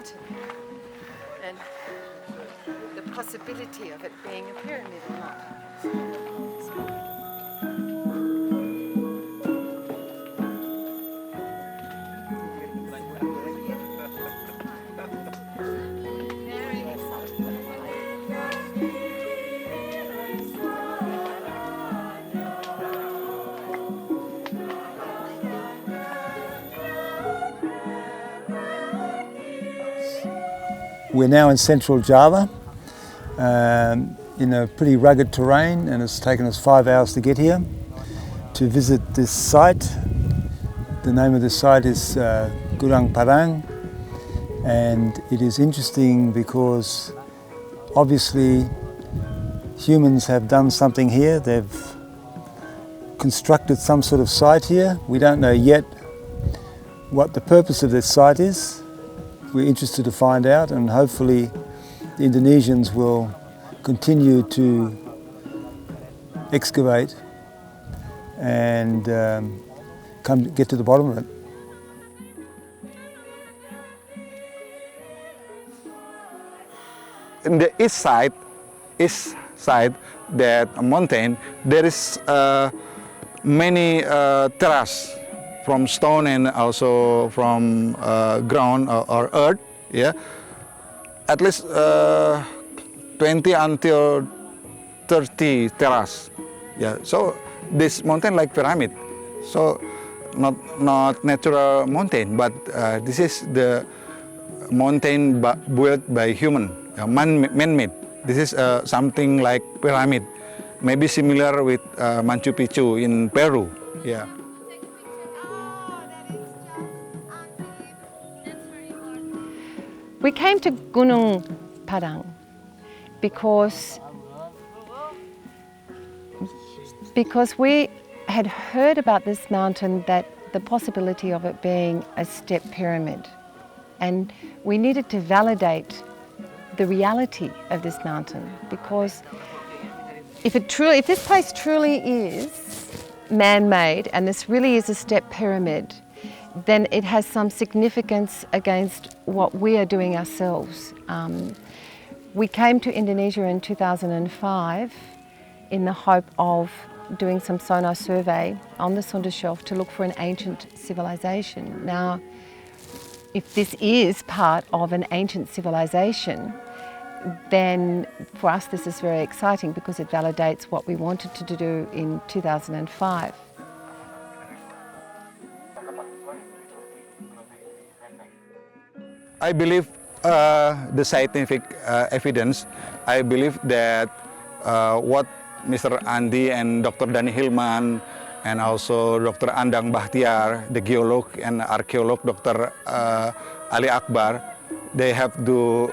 mountain and the possibility of it being a pyramid or not. We're now in central Java, in a pretty rugged terrain, and it's taken us 5 hours to get here to visit this site. The name of this site is Gunung Padang, and it is interesting because obviously humans have done something here. They've constructed some sort of site here. We don't know yet what the purpose of this site is. We're interested to find out, and hopefully the Indonesians will continue to excavate and get to the bottom of it. In the east side, that mountain, there is many terrace from stone and also from ground or earth, yeah. At least 20 until 30 terrace, yeah. So this mountain like pyramid, so not natural mountain, but this is the mountain built by human, man-made. This is something like pyramid, maybe similar with Machu Picchu in Peru, yeah. We came to Gunung Padang because we had heard about this mountain, that the possibility of it being a step pyramid, and we needed to validate the reality of this mountain, because if this place truly is man-made and this really is a step pyramid, then it has some significance against what we are doing ourselves. We came to Indonesia in 2005 in the hope of doing some sonar survey on the Sunda Shelf to look for an ancient civilization. Now, if this is part of an ancient civilization, then for us this is very exciting because it validates what we wanted to do in 2005. I believe the scientific evidence. I believe that what Mr. Andi and Dr. Dhani Hilman and also Dr. Andang Bahtiar, the geolog and archaeologist Dr. Ali Akbar, they have do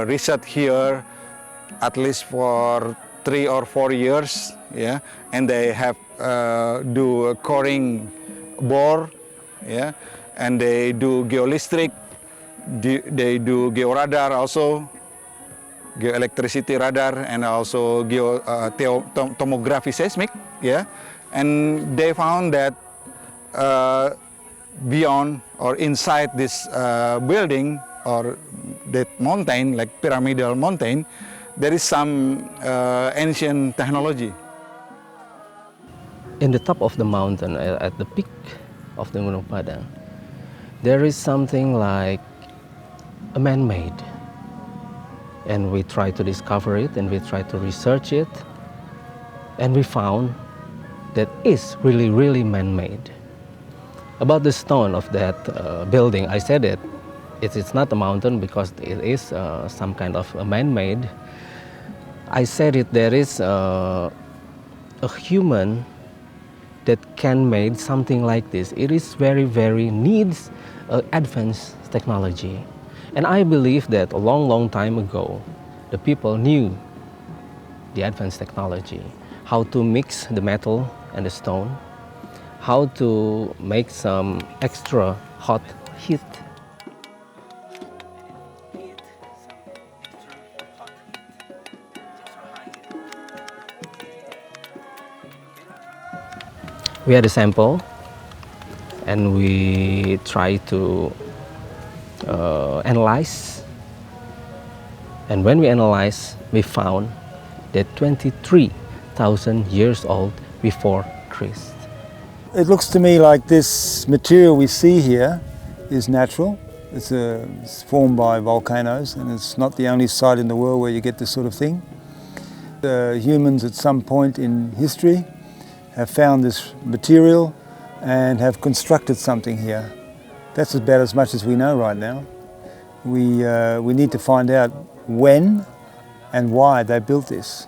research here at least for 3 or 4 years, yeah, and they have do a coring bore, yeah, and they do geoelectric. They do georadar also, geoelectricity radar, and also tomography seismic, yeah. And they found that beyond or inside this building or that mountain, like pyramidal mountain, there is some ancient technology. In the top of the mountain, at the peak of the Gunung Padang, there is something like a man-made, and we try to discover it and we try to research it, and we found that is really man-made. About the stone of that building, I said it's not a mountain because it is some kind of a man-made. I said there is a human that can make something like this. It is very needs advanced technology. And I believe that a long time ago, the people knew the advanced technology, how to mix the metal and the stone, how to make some extra hot heat. We had a sample and we try to analyze. And when we analyze, we found that 23,000 years old before Christ. It looks to me like this material we see here is natural. It's formed by volcanoes, and it's not the only site in the world where you get this sort of thing. The humans at some point in history have found this material and have constructed something here. That's about as much as we know right now. We need to find out when and why they built this,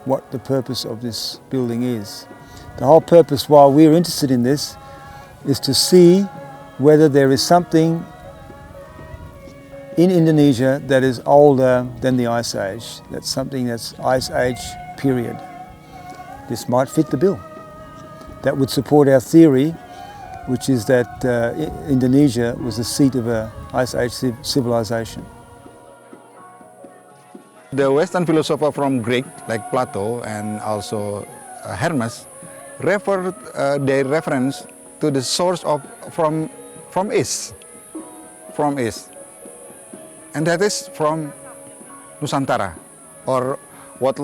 what the purpose of this building is. The whole purpose why we're interested in this is to see whether there is something in Indonesia that is older than the Ice Age. That's something that's Ice Age period. This might fit the bill. That would support our theory, which is that Indonesia was the seat of an Ice Age civilization. The Western philosopher from Greek, like Plato and also Hermes, they reference to the source of from east, and that is from Nusantara, or what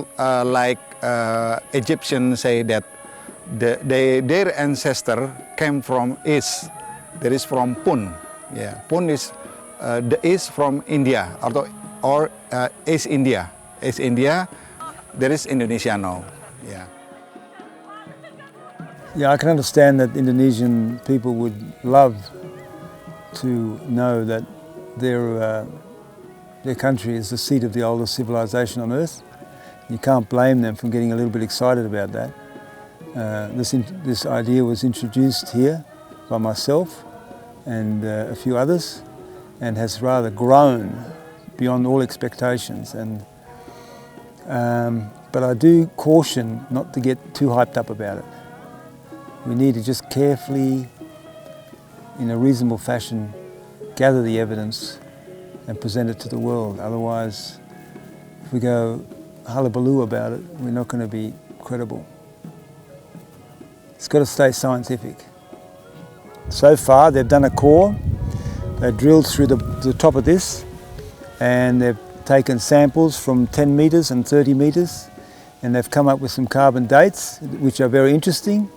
Egyptians say that their ancestor came from east. That is from Pun. Yeah, Pun is the east from India, or East India. East India, there is Indonesia now. Yeah. Yeah, I can understand that Indonesian people would love to know that their country is the seat of the oldest civilization on earth. You can't blame them for getting a little bit excited about that. This idea was introduced here by myself and a few others, and has rather grown beyond all expectations. But I do caution not to get too hyped up about it. We need to just carefully, in a reasonable fashion, gather the evidence and present it to the world. Otherwise, if we go hullabaloo about it, we're not going to be credible. It's got to stay scientific. So far, they've done a core. They drilled through the top of this, and they've taken samples from 10 metres and 30 metres, and they've come up with some carbon dates, which are very interesting.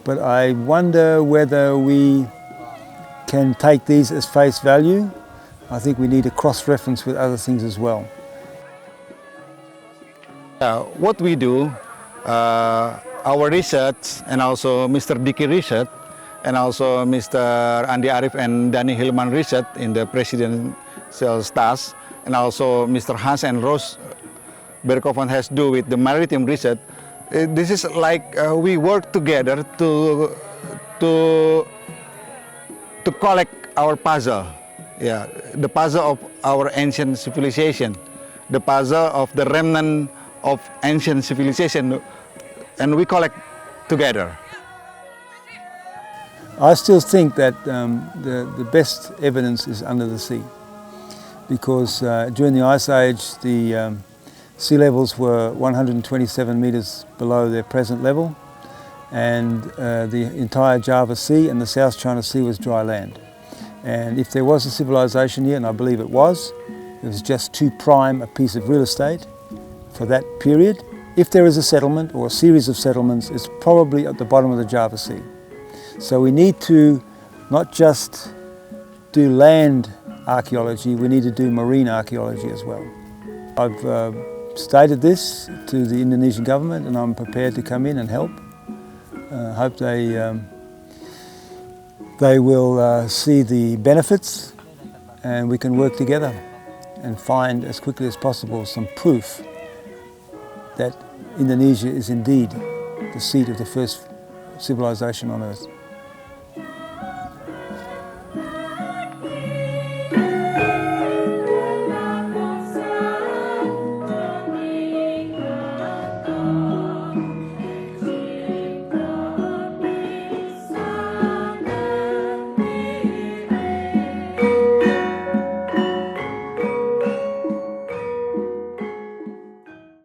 But I wonder whether we can take these as face value. I think we need to cross-reference with other things as well. What we do, our research, and also Mr. Diki research, and also Mr. Andi Arief and Danny Hilman research in the presidential staff, and also Mr. Hans and Rose Berkovan has to do with the maritime research. This is like we work together to collect our puzzle. Yeah, the puzzle of our ancient civilization, the puzzle of the remnant of ancient civilization, and we collect together. I still think that the best evidence is under the sea, because during the Ice Age the sea levels were 127 metres below their present level, and the entire Java Sea and the South China Sea was dry land. And if there was a civilization here, and I believe it was just too prime a piece of real estate for that period. If there is a settlement or a series of settlements, it's probably at the bottom of the Java Sea. So we need to not just do land archaeology, we need to do marine archaeology as well. I've stated this to the Indonesian government, and I'm prepared to come in and help. Hope they will see the benefits, and we can work together and find as quickly as possible some proof that Indonesia is indeed the seat of the first civilization on earth.